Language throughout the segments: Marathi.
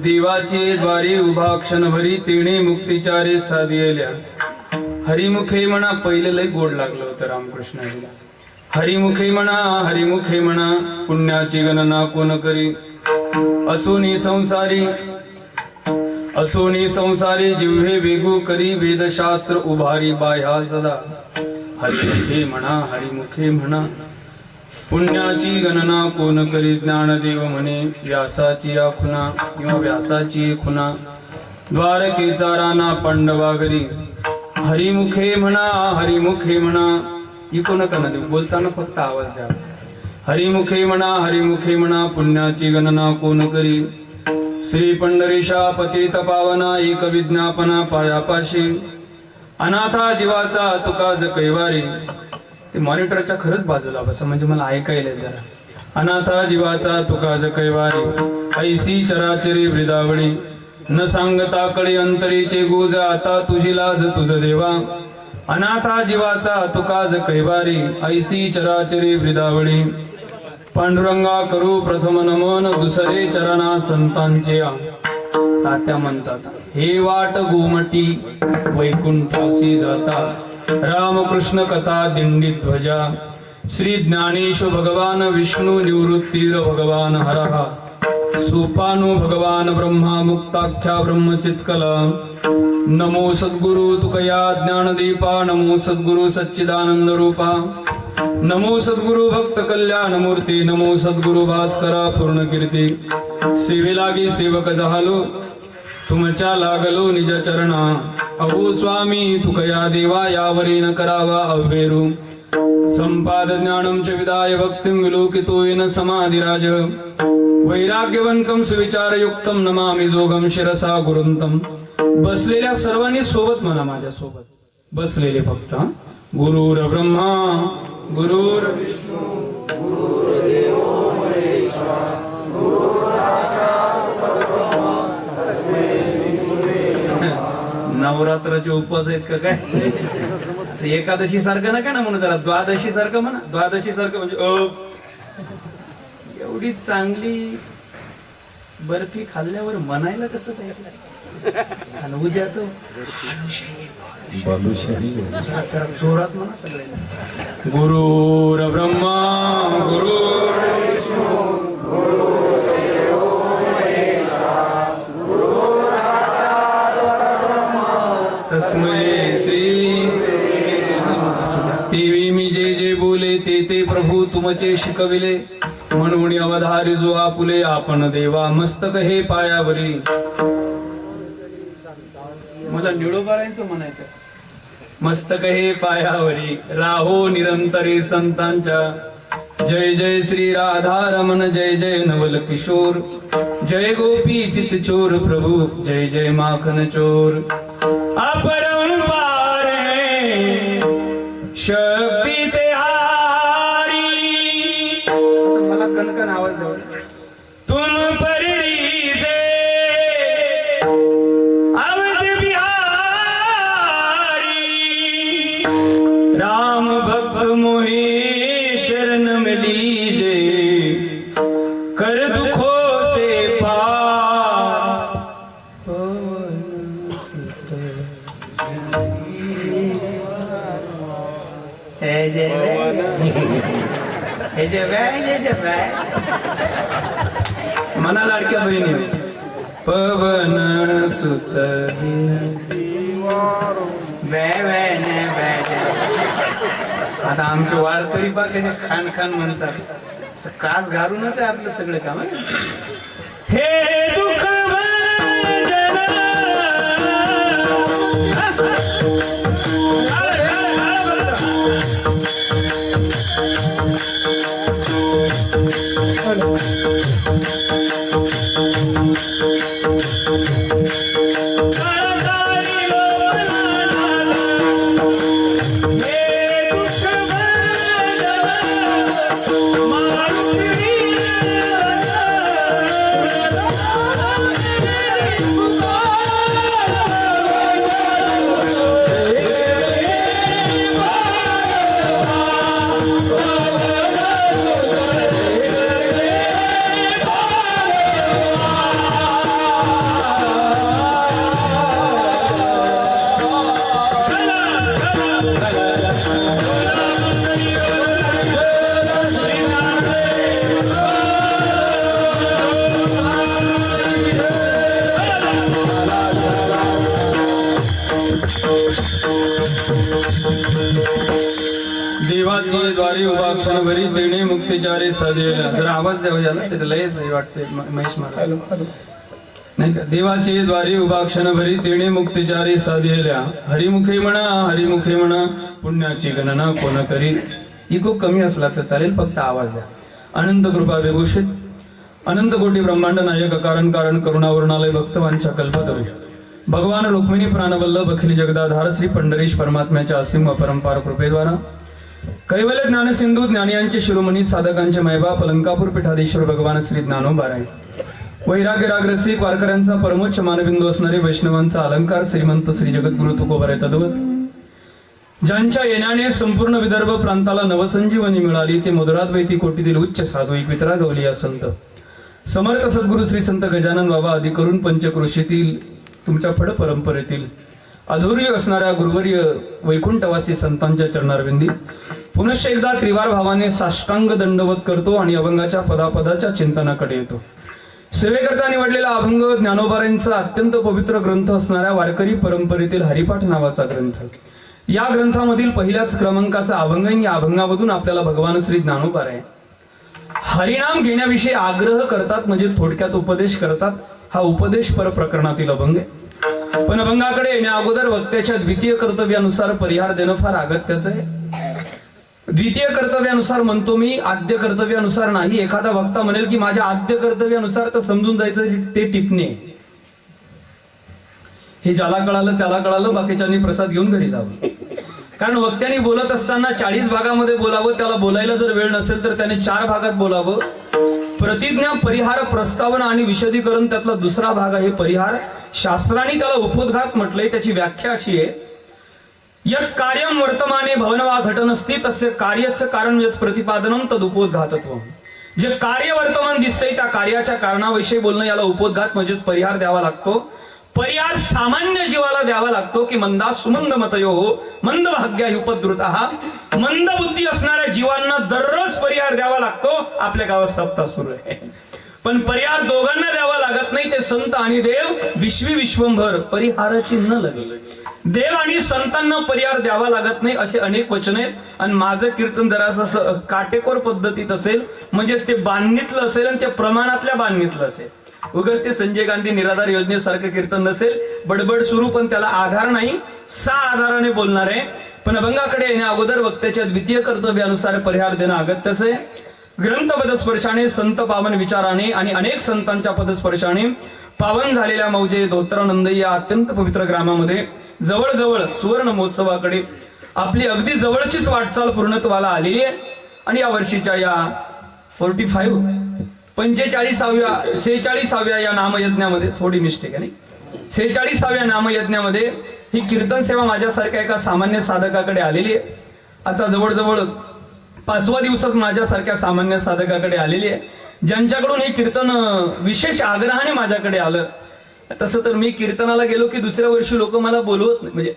देवाचे द्वारे उभा क्षणभरी तिणे मुक्तिचारे साधियल्या. हरिमुखे म्हणा. पहिलं लय गोड लागलं होतं रामकृष्णाजीला. हरिमुखे म्हणा पुण्याची गणना कोण करी. असोनी संसारी जिव्हे वेगू करी वेदशास्त्र उभारी बाह्या सदा. हरिमुखे म्हणा पुण्याची गणना कोण करी. ज्ञानदेव म्हणे व्यासाची आखुना किंवा व्यासाची खुना द्वारकेचा राणा पांडवा घरी. हरिमुखे म्हणा इकोन कना देऊ बोलताना फक्त आवाज द्या. हरिमुखे म्हणा पुण्याची गणना कोण करी. श्री पंढरीशा पतित पावना एक विज्ञापना पायापाशी. अनाथा जीवाचा तुकाज कैवारी. ते मॉनिटरच्या खरंच बाजूला बस म्हणजे मला ऐकायला जरा. अनाथा जीवाचा तुकाज कैवारी ऐसी चराचरी वृदावळी. न सांगता कळे अंतरीचे गोज आता तुझी लाज तुझ देवा. अनाथा जीवाचा तुकाज कैवारी ऐसी चराचरी वृदावळी. पांडुरंगा करू प्रथम नमन दुसरे चरणा संतांचे. तात्या म्हणतात हे वाट गोमटी वैकुंठासी जाता. रामकृष्ण कथा दिंडी ध्वजा. श्री ज्ञानेश भगवान विष्णू निवृत्तीर भगवान हरहा. सोपानो भगवान ब्रह्मा मुक्ताख्या ब्रह्मचित्कला. नमो सद्गुरु तुकया ज्ञानदीपा. नमो सद्गुरु सच्चिदानंद रूपा. नमो सद्गुरु भक्त कल्याण मूर्ती. नमो सद्गुरु भास्करा पूर्ण कीर्ती. सेवे लागी सेवक झालो तुमच्या लागलो निज चरणा. अहो स्वामी तुकया देवा यावरी न करावा अव्हेरू. संपाद ज्ञानम च विदाय भक्तिं विलोकितो येन समाधिराज. वैराग्यवंतम सुविचारयुक्तम नमामि जोगम शिरसा गुरुंतम. बसलेल्या सर्वांनी सोबत म्हणा माझ्या सोबत. बसलेले फक्त गुरुर ब्रह्मा गुरुर विष्णू गुरुर्देव महेश्वरा. नवरात्राचे उपवास आहेत का काय. एकादशी सारखं नका ना म्हणून जरा द्वादशी सारखं म्हणा. द्वादशी सारखं म्हणजे एवढी चांगली बर्फी खाल्ल्यावर म्हणायला कसं तयार. आणि उद्या तो जोरात म्हणा सगळ्यांना. गुरुर ब्रह्मा गुरुर विष्णू गुरुर्देव महेश्वरा गुरुर् साक्षात् परब्रह्म तस्मै श्री. तेवी मी जे जे बोले ते प्रभू तुमचे शिकविले. म्हणून अवधारी जो आपुले आपण देवा. मस्तक हे पायावरी. मला निळोबारायचं म्हणायचं. मस्तक हे पायावरी राहो निरंतरे संतांच्या. जय जय श्री राधा रमण जय जय नवल किशोर. जय गोपी चित चोर प्रभू जय जय माखन चोर. अपरंपार है शक्ती ते हारी. मला कणकण आवाज द्यावा. तुम परी से अवध बिहारी. राम भक्त मोहे शरण में लीजे. कर दुखों से पार. मना लाडक्या बहिणी पवन सुत. आता आमचे वारकरी बा कसे खान खान म्हणतात. कास घालूनच आहे आपलं सगळं काम. हे दुःख देवाची द्वारी उभा क्षणभरी देणे मुक्तिचारी साधेला. जरा आवाज द्यावा याला, ते लयच वाटते महेश महाराज नाही का. देवाची द्वारी उभा क्षणभरी देणे मुक्तिचारी साधेल्या. हरिमुखे म्हणा पुण्याची गणना कोण करी. ही खूप कमी असला तर चालेल, फक्त आवाज द्या. अनंत कृपा विभूषित अनंत कोटी ब्रह्मांड नायक कारण करुणावरुणालय भक्तवांच्या कल्पतरू भगवान रुक्मिणी प्राणवल्लभ अखिल जगदाधार श्री पंढरीश परमात्म्याच्या असीम अपरंपार कृपेद्वारा कैवल्य ज्ञानसिंधू ज्ञानियांचे शिरोमणी साधकांचे मैबाप अलंकापूर पीठाधीश्वर भगवान श्री ज्ञानोबाराय वैराग्य रागरसिक वारकऱ्यांचा परमोच्च मानबिंदू असणारे वैष्णवांचा अलंकार श्रीमंत श्री जगद्गुरु तुकोबाराय तद्वत ज्यांच्या येण्याने संपूर्ण विदर्भ प्रांताला नवसंजीवनी मिळाली ते मधुराद्वैती कोटीतील उच्च साधू एक वितरा गवली या संत समर्थ सद्गुरु श्री संत गजानन बाबा आदी करून पंचक्रोशीतील तुमच्या फड परंपरेतील अधुरी असणाऱ्या गुरुवर्य वैकुंठवासी संतांच्या चरणारविंदी पुनश्च एकदा त्रिवार भावाने साष्टांग दंडवत करतो आणि अभंगाच्या पदापदाच्या चिंतनाकडे येतो. सेवेकरता निवडलेला अभंग ज्ञानोबारांचा अत्यंत पवित्र ग्रंथ असणाऱ्या वारकरी परंपरेतील हरिपाठ नावाचा ग्रंथ. या ग्रंथामधील पहिल्याच क्रमांकाचा अभंग. या अभंगामधून आपल्याला भगवान श्री ज्ञानोबाराय हरिनाम घेण्याविषयी आग्रह करतात, म्हणजे थोडक्यात उपदेश करतात. हा उपदेश पर प्रकरणातील अभंग आहे. पण अभंगाकडे येण्या अगोदर वक्त्याच्या द्वितीय कर्तव्यानुसार परिहार देणं फार अगत्याचं आहे. द्वितीय कर्तव्यानुसार म्हणतो मी, आद्य कर्तव्यानुसार नाही. एखादा वक्ता म्हणेल की माझ्या आद्य कर्तव्यानुसार तर समजून जायचं ते टिपणे. हे ज्याला कळालं त्याला कळालं, बाकीच्यांनी प्रसाद घेऊन घरी जावं. कारण वक्त्यांनी बोलत असताना 40 भागामध्ये बोलावं, त्याला बोलायला जर वेळ नसेल तर त्याने 4 भागात बोलावं. प्रतिज्ञा परिहार प्रस्तावना आणि विशदीकरण त्यातला दुसरा भाग आहे परिहार. शास्त्राने त्याला उपोद्घात म्हटलंय. त्याची व्याख्या अशी आहे, यत् कार्यम वर्तमाने भवनवा घटनस्ति तस्य कार्यस्य कारण यत् प्रतिपादनम तद उपोद्घातत्व. जे कार्य वर्तमान दिसतंय त्या कार्याच्या कारणाविषयी बोलणं, याला उपोद्घात म्हणजेच परिहार द्यावा लागतो. परिहार सामान्य जीवाला द्यावा लागतो की मंदा सुमंद मतयो मंद भाग्या उपद्रुतः. मंद बुद्धी असणाऱ्या जीवांना दररोज परिहार द्यावा लागतो. आपल्या गावात सप्ताह सुरू आहे, पण परिहार दोघांना द्यावा लागत नाही. ते संत आणि देव विश्वंभर परिहाराची न लगे. देव आणि संतांना परिहार द्यावा लागत नाही असे अनेक वचन आहेत. आणि माझं कीर्तन जरासं काटेकोर पद्धतीत असेल, म्हणजेच ते बांधणीतलं असेल आणि ते प्रमाणातल्या बांधणीतलं असेल. उगाच ते संजय गांधी निराधार योजनेसारखं कीर्तन नसेल, बडबड सुरू, पण त्याला आधार नाही. 6 आधाराने बोलणार आहे. पण अभंगाकडे येण्या अगोदर वक्त्याच्या द्वितीय कर्तव्यानुसार परिहार देणं अगत्याचं आहे. ग्रंथ पदस्पर्शाने संत पावन विचाराने आणि अनेक संतांच्या पदस्पर्शाने पावन झालेल्या मौजे धोत्रानंद या अत्यंत पवित्र ग्रामामध्ये जवळजवळ सुवर्ण महोत्सवाकडे आपली अगदी जवळचीच वाटचाल पूर्णत्वाला आलेली आहे. आणि या वर्षीच्या या 46व्या या नामयज्ञामध्ये थोडी मिस्टेक आहे, 46व्या नामयज्ञामध्ये ही कीर्तन सेवा माझ्यासारख्या एका सामान्य साधकाकडे आलेली आहे. आता जवळजवळ 5वा दिवसच माझ्यासारख्या सामान्य साधकाकडे आलेली आहे, ज्यांच्याकडून हे कीर्तन विशेष आग्रहाने माझ्याकडे आलं. तसं तर मी कीर्तनाला गेलो की दुसऱ्या वर्षी लोक मला बोलवत नाही, म्हणजे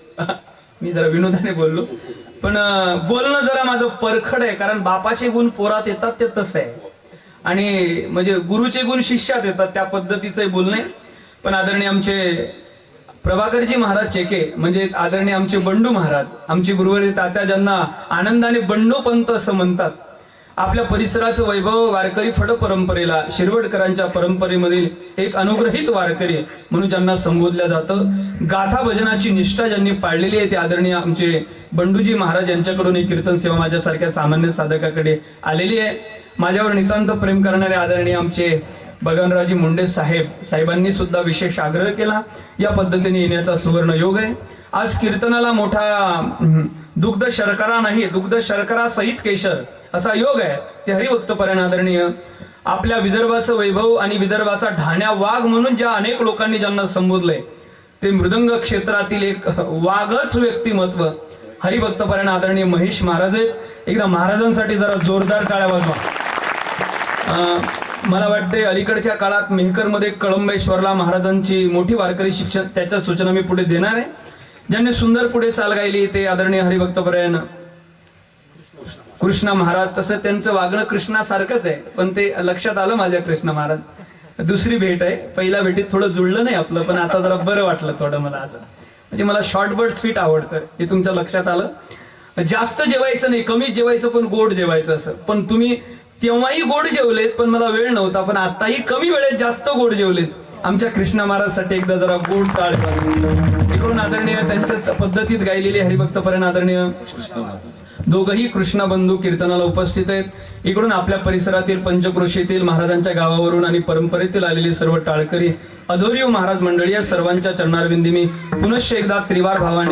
मी जरा विनोदाने बोललो, पण बोलणं जरा माझं परखड आहे. कारण बापाचे गुण पोरात येतात ते तसं आहे, आणि म्हणजे गुरुचे गुण शिष्यात येतात, त्या पद्धतीचं बोलणे. पण आदरणीय आमचे प्रभाकरजी महाराज चेके, म्हणजे आदरणीय आमचे बंडू महाराज, आमची गुरुवर्य तात्या, ज्यांना आनंदाने बंडू पंत असं म्हणतात, आपल्या परिसराचं वैभव वारकरी फड परंपरेला शिरवडकरांच्या परंपरेमधील एक अनुग्रहित वारकरी म्हणून ज्यांना संबोधलं जातं. गाथा भजनाची निष्ठा ज्यांनी पाळलेली आहे ते आदरणीय आमचे बंडूजी महाराज यांच्याकडून ही कीर्तन सेवा माझ्यासारख्या सामान्य साधकाकडे आलेली आहे. माझ्यावर नितांत प्रेम करणारे आदरणीय आमचे भगवानरावजी मुंडे साहेबांनी सुद्धा विशेष आग्रह केला. या पद्धतीने येण्याचा सुवर्ण योग आहे. आज कीर्तनाला मोठा दुग्ध शर्करा नाही, दुग्ध शर्करा सहित केशर असा योग आहे. ते हरिभक्तपरायण आदरणीय आपल्या विदर्भाचं वैभव आणि विदर्भाचा ढाण्या वाघ म्हणून ज्या अनेक लोकांनी ज्यांना संबोधलंय ते मृदंग क्षेत्रातील एक वाघच व्यक्तिमत्व हरिभक्तपरायण आदरणीय महेश महाराज आहेत. एकदा महाराजांसाठी जरा जोरदार टाळ्या वाजवा. मला वाटते अलीकडच्या काळात मेहकरमध्ये कळंबेश्वरला महाराजांची मोठी वारकरी शिक्षण, त्याच्या सूचना मी पुढे देणार आहे. ज्यांनी सुंदर पुढे चाल गायली ते आदरणीय हरिभक्तपरायण कृष्णा महाराज. तसं त्यांचं वागणं कृष्णासारखंच आहे, पण ते लक्षात आलं माझ्या कृष्ण महाराज. दुसरी भेट आहे, पहिल्या भेटीत थोडं जुळलं नाही आपलं, पण आता जरा बरं वाटलं थोडं मला असं. म्हणजे मला शॉर्ट बर्ड स्वीट आवडतं, हे तुमच्या लक्षात आलं. जास्त जेवायचं नाही, कमी जेवायचं पण गोड जेवायचं असं. पण तुम्ही तेव्हाही गोड जेवलेत, पण मला वेळ नव्हता, पण आताही कमी वेळेत जास्त गोड जेवलेत. आमच्या कृष्णा महाराजसाठी एकदा जरा गोड टाळ इकडून आदरणीय त्यांच्याच पद्धतीत गायलेली हरिभक्तपरायण आदरणीय दोघही कृष्णा बंधू कीर्तनाला उपस्थित आहेत. इकडून आपल्या परिसरातील पंचक्रोशीतील महाराजांच्या गावावरून आणि परंपरेतील आलेली सर्व टाळकरी अधोरीव महाराज मंडळी या सर्वांच्या चरणारविंदी मी पुनश्च एकदा त्रिवार भावाने